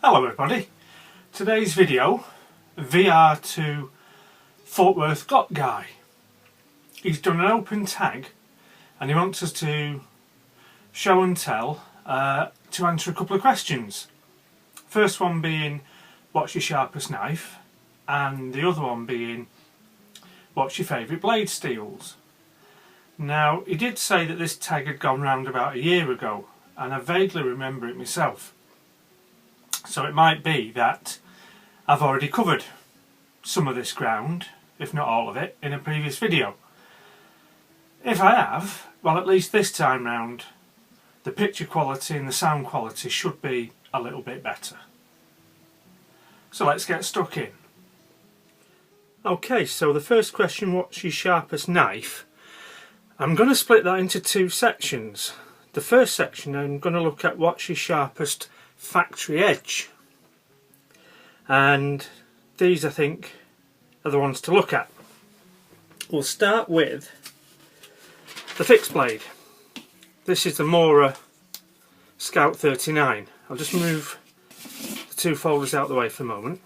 Hello everybody, today's video, VR to FWGlockGuy. He's done an open tag and he wants us to show and tell to answer a couple of questions. First one being, what's your sharpest knife? And the other one being, what's your favourite blade steels? Now, he did say that this tag had gone round about a year ago, and I vaguely remember it myself. So it might be that I've already covered some of this ground, if not all of it, in a previous video. If I have, well, at least this time round, the picture quality and the sound quality should be a little bit better. So let's get stuck in. Okay, so the first question, what's your sharpest knife? I'm going to split that into two sections. The first section, I'm going to look at what's your sharpest factory edge, and these I think are the ones to look at. We'll start with the fixed blade. This is the Mora Scout 39. I'll just move the two folders out of the way for a moment.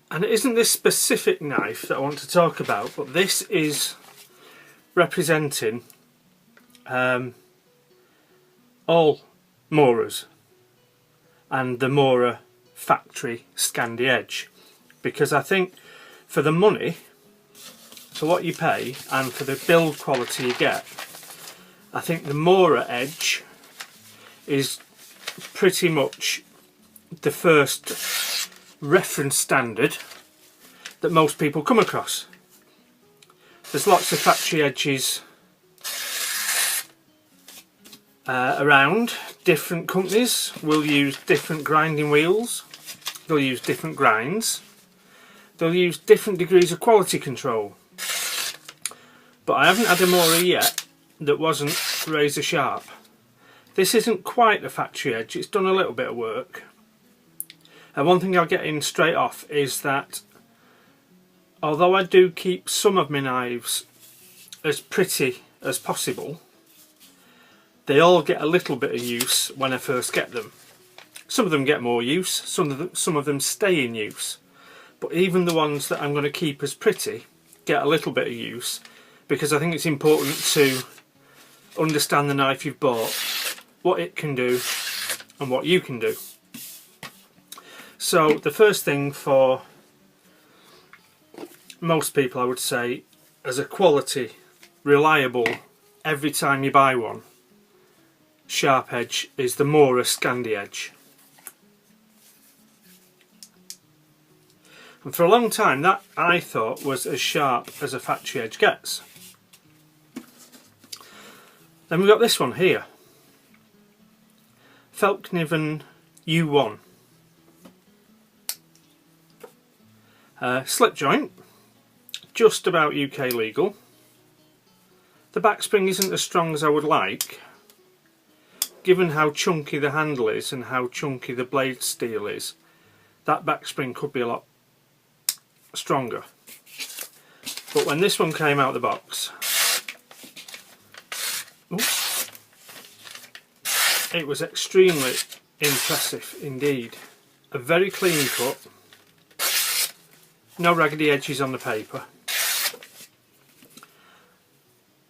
And it isn't this specific knife that I want to talk about, but this is representing all Moras and the Mora factory Scandi edge, because I think for the money, for what you pay and for the build quality you get, I think the Mora edge is pretty much the first reference standard that most people come across. There's lots of factory edges around. Different companies will use different grinding wheels, they'll use different grinds, they'll use different degrees of quality control. But I haven't had a Mora yet that wasn't razor sharp. This isn't quite a factory edge, it's done a little bit of work. And one thing I'll get in straight off is that although I do keep some of my knives as pretty as possible, they all get a little bit of use when I first get them. Some of them get more use, some of them stay in use. But even the ones that I'm going to keep as pretty get a little bit of use, because I think it's important to understand the knife you've bought, what it can do and what you can do. So the first thing for most people, I would say, as a quality, reliable, every time you buy one, sharp edge is the Mora Scandi edge. And for a long time that I thought was as sharp as a factory edge gets. Then we've got this one here, FWG U1. Slip joint, just about UK legal. The backspring isn't as strong as I would like. Given how chunky the handle is and how chunky the blade steel is, that backspring could be a lot stronger. But when this one came out of the box, it was extremely impressive indeed. A very clean cut, no raggedy edges on the paper.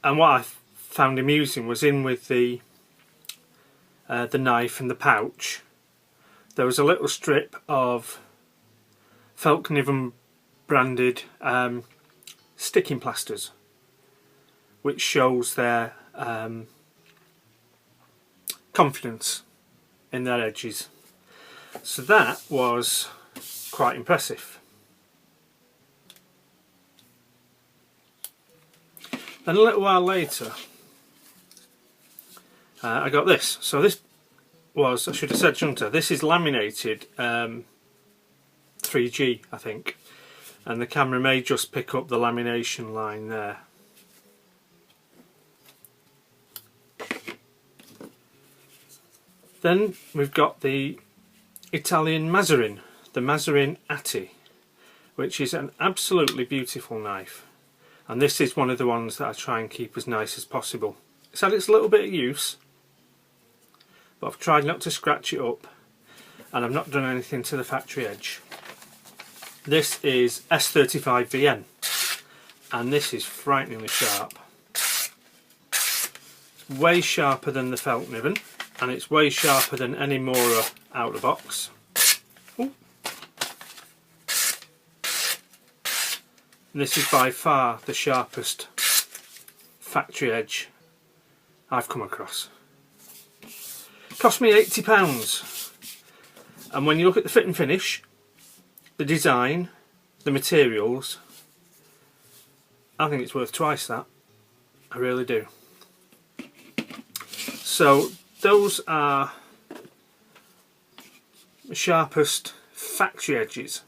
And what I found amusing was in with the knife and the pouch, there was a little strip of FWG branded sticking plasters, which shows their confidence in their edges. So that was quite impressive. Then a little while later, I got this. So this was, I should have said shunter, this is laminated 3G I think, and the camera may just pick up the lamination line there. Then we've got the Italian Mazzarin, the Mazzarin Atti, which is an absolutely beautiful knife, and this is one of the ones that I try and keep as nice as possible. It's had its little bit of use, but I've tried not to scratch it up, and I've not done anything to the factory edge. This is S35VN, and this is frighteningly sharp. Way sharper than the felt niven, and it's way sharper than any Mora out of the box. Ooh. And this is by far the sharpest factory edge I've come across. It cost me £80, and when you look at the fit and finish, the design, the materials, I think it's worth twice that. I really do. So those are the Sharpest factory edges.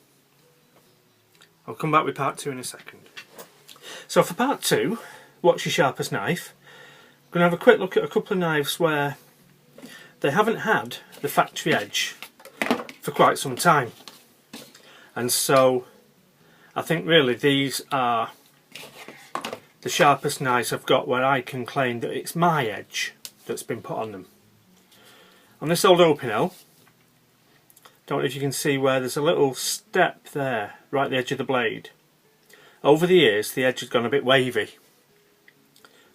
I'll come back with part 2 in a second. So for part 2, what's your sharpest knife? I'm going to have a quick look at a couple of knives where they haven't had the factory edge for quite some time. And so I think really these are the sharpest knives I've got where I can claim that it's my edge that's been put on them. On this old Opinel, don't know if you can see where there's a little step there right at the edge of the blade. Over the years the edge has gone a bit wavy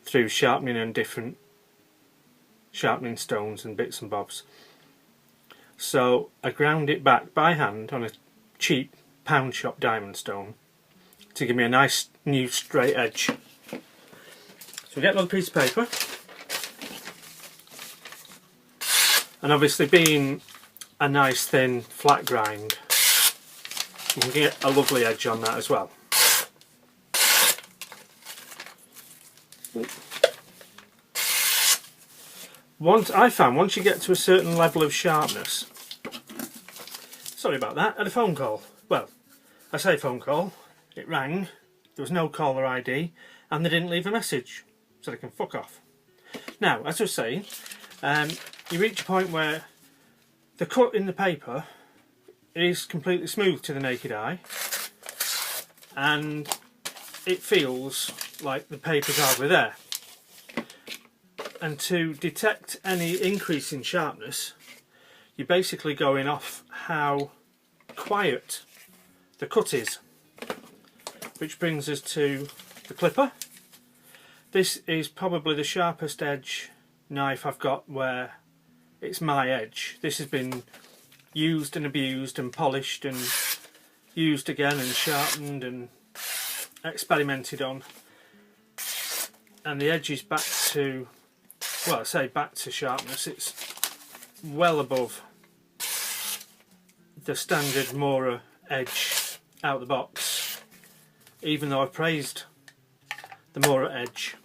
through sharpening and different sharpening stones and bits and bobs. So I ground it back by hand on a cheap pound shop diamond stone to give me a nice new straight edge. So we get another piece of paper, and obviously being a nice thin flat grind, you can get a lovely edge on that as well. Once you get to a certain level of sharpness, sorry about that, I had a phone call. Well, I say phone call, it rang, there was no caller ID, and they didn't leave a message, so they can fuck off. Now, as I was saying, you reach a point where the cut in the paper is completely smooth to the naked eye, and it feels like the paper's hardly there. And to detect any increase in sharpness, you're basically going off how quiet the cut is. Which brings us to the clipper. This is probably the sharpest edge knife I've got where it's my edge. This has been used and abused and polished and used again and sharpened and experimented on. And the edge is back to, well, I say back to sharpness, it's well above the standard Mora edge out of the box, even though I've praised the Mora edge.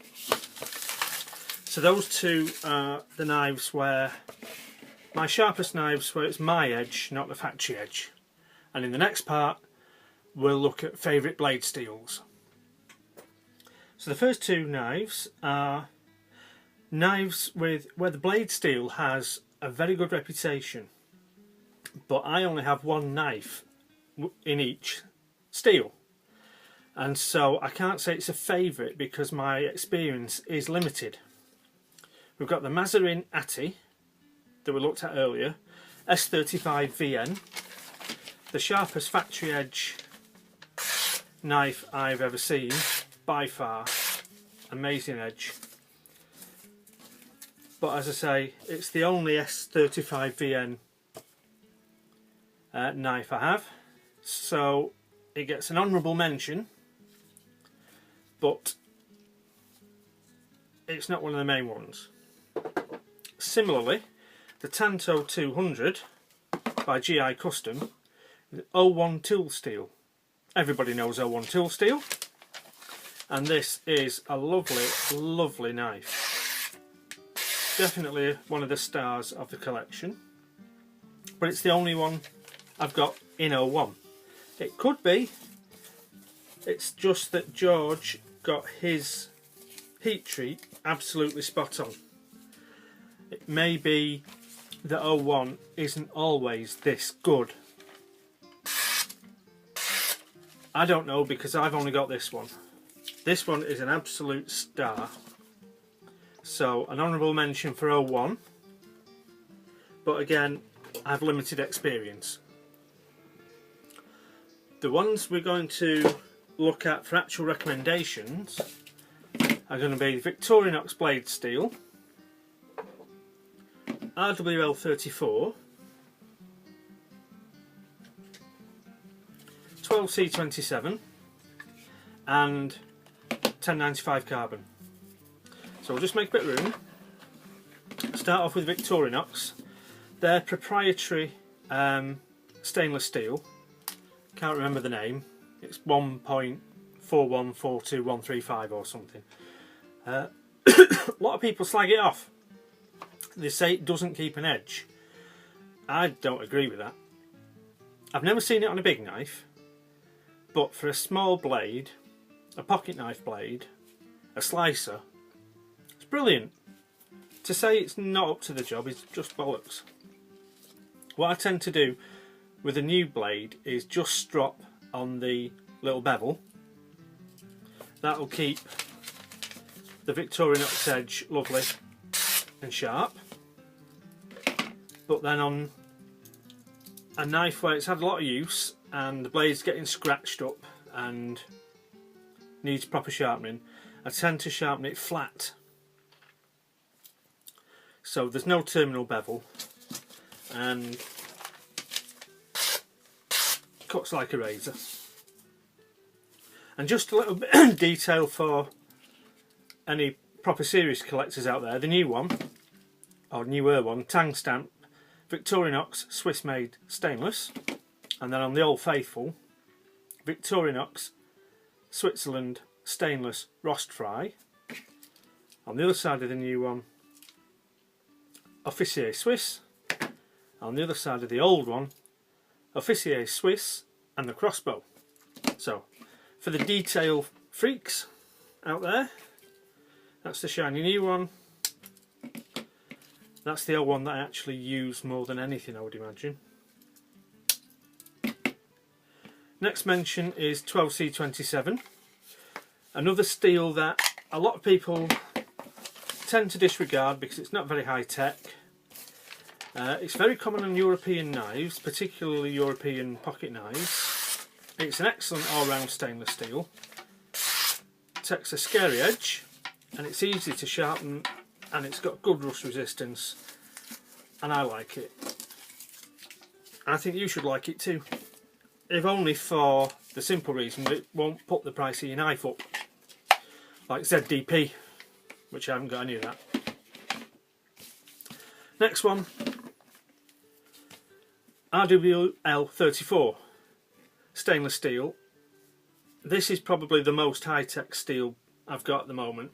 So those two are the knives where, my sharpest knives where it's my edge, not the factory edge. And in the next part we'll look at favourite blade steels. So the first two knives are knives with where the blade steel has a very good reputation, but I only have one knife in each steel, and so I can't say it's a favourite because my experience is limited. We've got the Mazarin Atti that we looked at earlier, S35VN, the sharpest factory edge knife I've ever seen, by far, amazing edge. But as I say, it's the only S35VN knife I have, so it gets an honourable mention, but it's not one of the main ones. Similarly, the Tanto 200 by GI Custom, the 01 tool steel. Everybody knows 01 tool steel, and this is a lovely, lovely knife. Definitely one of the stars of the collection, but it's the only one I've got in 01. It could be, it's just that George got his heat treat absolutely spot on. It may be that 01 isn't always this good. I don't know, because I've only got this one. This one is an absolute star. So an honourable mention for 01. but again, I have limited experience. The ones we're going to look at for actual recommendations are going to be Victorinox blade steel, RWL34, 12C27 and 1095 carbon. So we'll just make a bit of room. Start off with Victorinox. Their proprietary stainless steel, can't remember the name, it's 1.4142135 or something. A lot of people slag it off. They say it doesn't keep an edge. I don't agree with that. I've never seen it on a big knife, but for a small blade, a pocket knife blade, a slicer, it's brilliant. To say it's not up to the job is just bollocks. What I tend to do with a new blade is just strop on the little bevel. That'll keep the Victorinox edge lovely and sharp. But then on a knife where it's had a lot of use and the blade's getting scratched up and needs proper sharpening, I tend to sharpen it flat. So there's no terminal bevel and cuts like a razor. And just a little bit of detail for any proper serious collectors out there, the new one, or newer one, tang stamp, Victorinox Swiss made stainless, and then on the Old Faithful, Victorinox Switzerland stainless rost fry. On the other side of the new one, Officier Swiss. On the other side of the old one, Officier Swiss and the crossbow. So, for the detail freaks out there, that's the shiny new one. That's the old one that I actually use more than anything, I would imagine. Next mention is 12C27. Another steel that a lot of people tend to disregard because it's not very high tech. It's very common on European knives, particularly European pocket knives. It's an excellent all-round stainless steel. It takes a scary edge and it's easy to sharpen and it's got good rust resistance, and I like it. I think you should like it too, if only for the simple reason that it won't put the price of your knife up like ZDP, which I haven't got any of that. Next one, RWL34 stainless steel. This is probably the most high-tech steel I've got at the moment.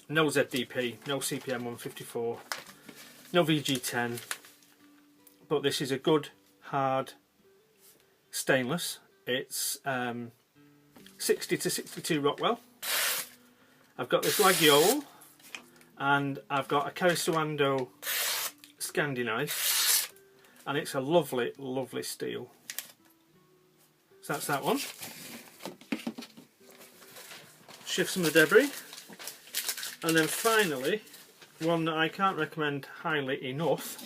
No ZDP, no CPM 154, no VG10, but this is a good hard stainless. It's 60 to 62 Rockwell. I've got this Lagiole and I've got a Carrisuando Scandi knife, and it's a lovely, lovely steel. So that's that one. Shift some of the debris. And then finally, one that I can't recommend highly enough,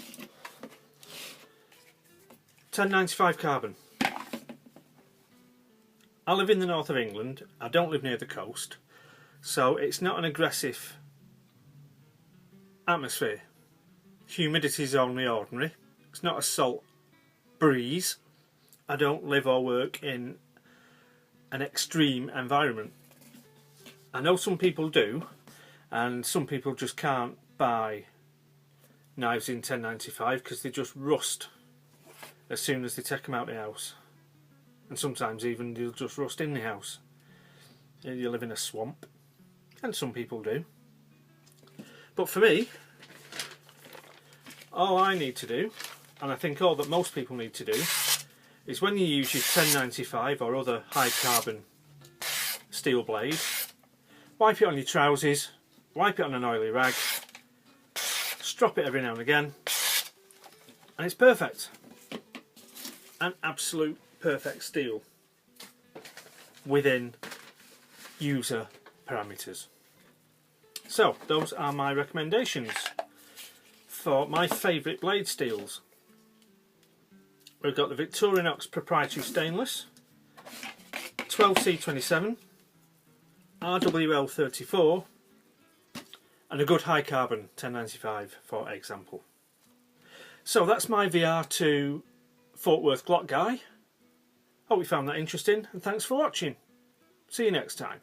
1095 carbon. I live in the north of England, I don't live near the coast, so it's not an aggressive atmosphere. Humidity is only ordinary, it's not a salt breeze. I don't live or work in an extreme environment. I know some people do, and some people just can't buy knives in 1095 because they just rust as soon as they take them out of the house, and sometimes even they'll just rust in the house. You live in a swamp, and some people do. But for me, all I need to do, and I think all that most people need to do, is when you use your 1095 or other high carbon steel blade, wipe it on your trousers, wipe it on an oily rag, strop it every now and again, and it's perfect. An absolute perfect steel within user parameters. So those are my recommendations for my favourite blade steels. We've got the Victorinox proprietary stainless, 12C27, RWL34 and a good high carbon 1095 for example. So that's my VR2 Fort Worth GlockGuy. Hope you found that interesting and thanks for watching. See you next time.